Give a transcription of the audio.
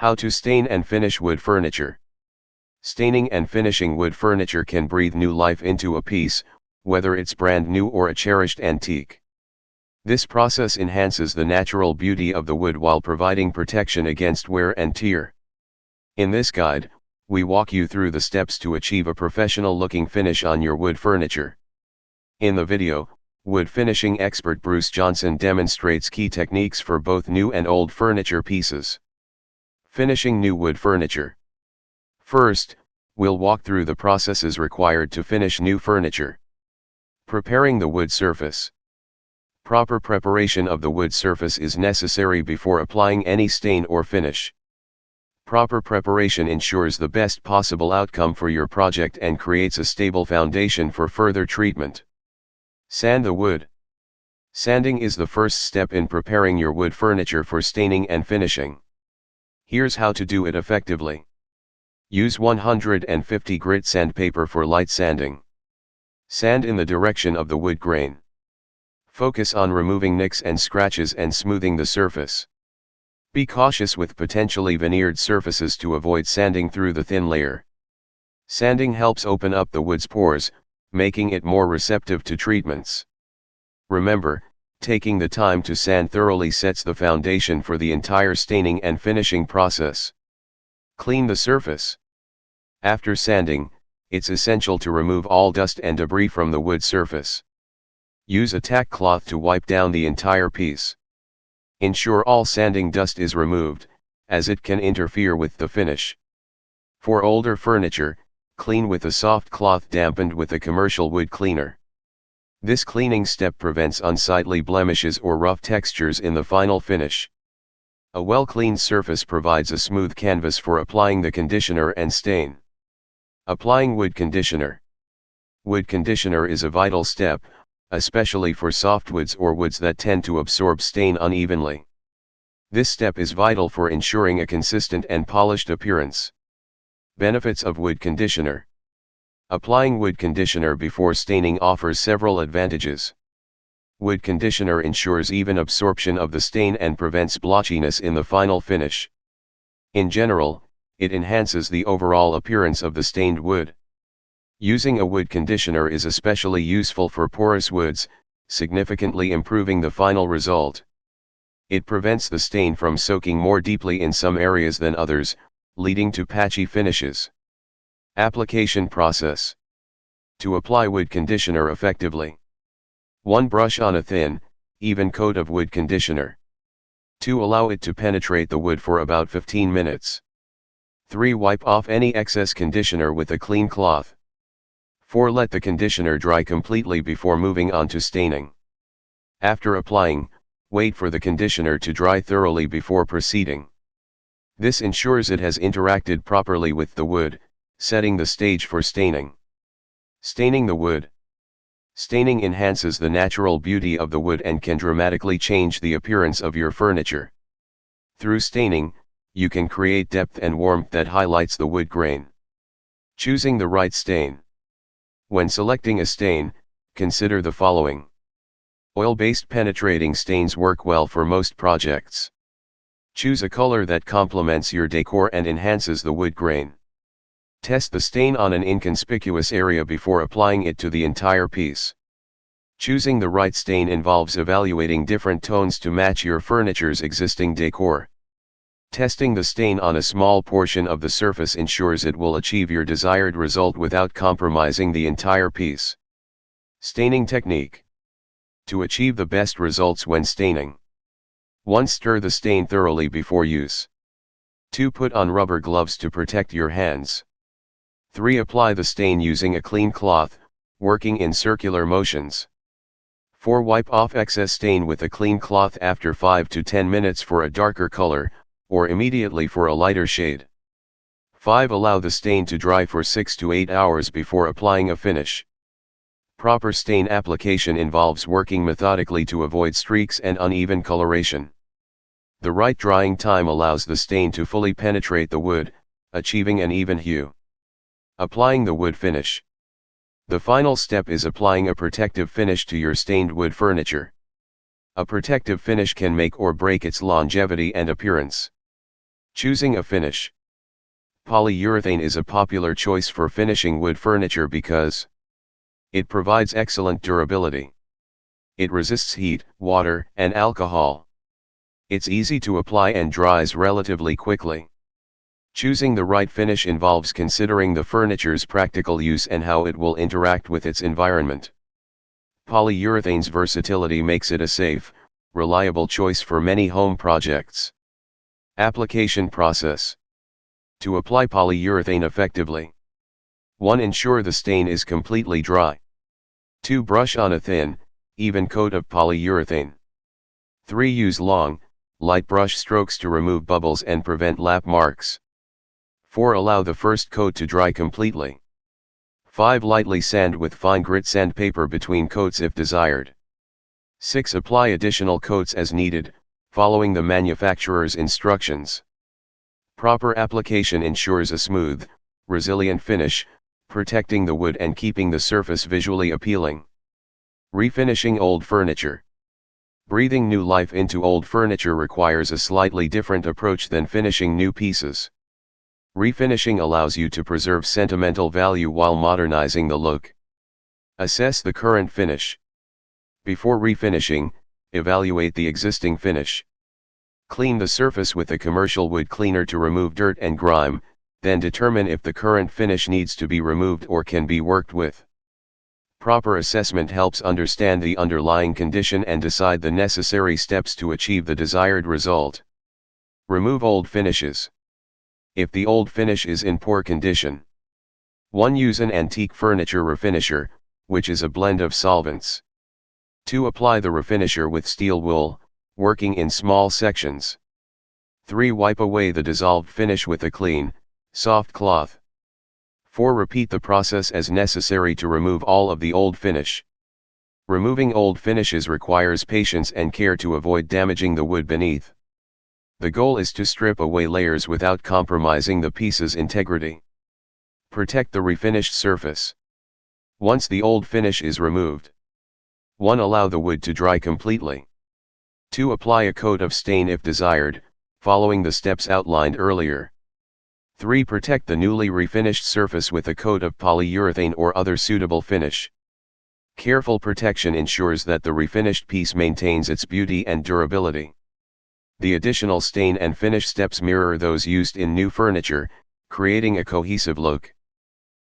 How to stain and finish wood furniture. Staining and finishing wood furniture can breathe new life into a piece, whether it's brand new or a cherished antique. This process enhances the natural beauty of the wood while providing protection against wear and tear. In this guide, we walk you through the steps to achieve a professional-looking finish on your wood furniture. In the video, wood finishing expert Bruce Johnson demonstrates key techniques for both new and old furniture pieces. Finishing new wood furniture. First, we'll walk through the processes required to finish new furniture. Preparing the wood surface. Proper preparation of the wood surface is necessary before applying any stain or finish. Proper preparation ensures the best possible outcome for your project and creates a stable foundation for further treatment. Sand the wood. Sanding is the first step in preparing your wood furniture for staining and finishing. Here's how to do it effectively. Use 150 grit sandpaper for light sanding. Sand in the direction of the wood grain. Focus on removing nicks and scratches and smoothing the surface. Be cautious with potentially veneered surfaces to avoid sanding through the thin layer. Sanding helps open up the wood's pores, making it more receptive to treatments. Remember, taking the time to sand thoroughly sets the foundation for the entire staining and finishing process. Clean the surface. After sanding, it's essential to remove all dust and debris from the wood surface. Use a tack cloth to wipe down the entire piece. Ensure all sanding dust is removed, as it can interfere with the finish. For older furniture, clean with a soft cloth dampened with a commercial wood cleaner. This cleaning step prevents unsightly blemishes or rough textures in the final finish. A well-cleaned surface provides a smooth canvas for applying the conditioner and stain. Applying wood conditioner. Wood conditioner is a vital step, especially for softwoods or woods that tend to absorb stain unevenly. This step is vital for ensuring a consistent and polished appearance. Benefits of wood conditioner. Applying wood conditioner before staining offers several advantages. Wood conditioner ensures even absorption of the stain and prevents blotchiness in the final finish. In general, it enhances the overall appearance of the stained wood. Using a wood conditioner is especially useful for porous woods, significantly improving the final result. It prevents the stain from soaking more deeply in some areas than others, leading to patchy finishes. Application process. To apply wood conditioner effectively. 1. Brush on a thin, even coat of wood conditioner. 2. Allow it to penetrate the wood for about 15 minutes. 3. Wipe off any excess conditioner with a clean cloth. 4. Let the conditioner dry completely before moving on to staining. After applying, wait for the conditioner to dry thoroughly before proceeding. This ensures it has interacted properly with the wood, setting the stage for staining. Staining the wood. Staining enhances the natural beauty of the wood and can dramatically change the appearance of your furniture. Through staining, you can create depth and warmth that highlights the wood grain. Choosing the right stain. When selecting a stain, consider the following. Oil-based penetrating stains work well for most projects. Choose a color that complements your decor and enhances the wood grain. Test the stain on an inconspicuous area before applying it to the entire piece. Choosing the right stain involves evaluating different tones to match your furniture's existing decor. Testing the stain on a small portion of the surface ensures it will achieve your desired result without compromising the entire piece. Staining technique. To achieve the best results when staining. 1. Stir the stain thoroughly before use. 2. Put on rubber gloves to protect your hands. 3. Apply the stain using a clean cloth, working in circular motions. 4. Wipe off excess stain with a clean cloth after 5 to 10 minutes for a darker color, or immediately for a lighter shade. 5. Allow the stain to dry for 6 to 8 hours before applying a finish. Proper stain application involves working methodically to avoid streaks and uneven coloration. The right drying time allows the stain to fully penetrate the wood, achieving an even hue. Applying the wood finish. The final step is applying a protective finish to your stained wood furniture. A protective finish can make or break its longevity and appearance. Choosing a finish. Polyurethane is a popular choice for finishing wood furniture because it provides excellent durability. It resists heat, water, and alcohol. It's easy to apply and dries relatively quickly. Choosing the right finish involves considering the furniture's practical use and how it will interact with its environment. Polyurethane's versatility makes it a safe, reliable choice for many home projects. Application process. To apply polyurethane effectively. 1. Ensure the stain is completely dry. 2. Brush on a thin, even coat of polyurethane. 3. Use long, light brush strokes to remove bubbles and prevent lap marks. 4. Allow the first coat to dry completely. 5. Lightly sand with fine grit sandpaper between coats if desired. 6. Apply additional coats as needed, following the manufacturer's instructions. Proper application ensures a smooth, resilient finish, protecting the wood and keeping the surface visually appealing. Refinishing old furniture. Breathing new life into old furniture requires a slightly different approach than finishing new pieces. Refinishing allows you to preserve sentimental value while modernizing the look. Assess the current finish. Before refinishing, evaluate the existing finish. Clean the surface with a commercial wood cleaner to remove dirt and grime, then determine if the current finish needs to be removed or can be worked with. Proper assessment helps understand the underlying condition and decide the necessary steps to achieve the desired result. Remove old finishes. If the old finish is in poor condition. 1. Use an antique furniture refinisher, which is a blend of solvents. 2. Apply the refinisher with steel wool, working in small sections. 3. Wipe away the dissolved finish with a clean, soft cloth. 4. Repeat the process as necessary to remove all of the old finish. Removing old finishes requires patience and care to avoid damaging the wood beneath. The goal is to strip away layers without compromising the piece's integrity. Protect the refinished surface. Once the old finish is removed. 1. Allow the wood to dry completely. 2. Apply a coat of stain if desired, following the steps outlined earlier. 3. Protect the newly refinished surface with a coat of polyurethane or other suitable finish. Careful protection ensures that the refinished piece maintains its beauty and durability. The additional stain and finish steps mirror those used in new furniture, creating a cohesive look.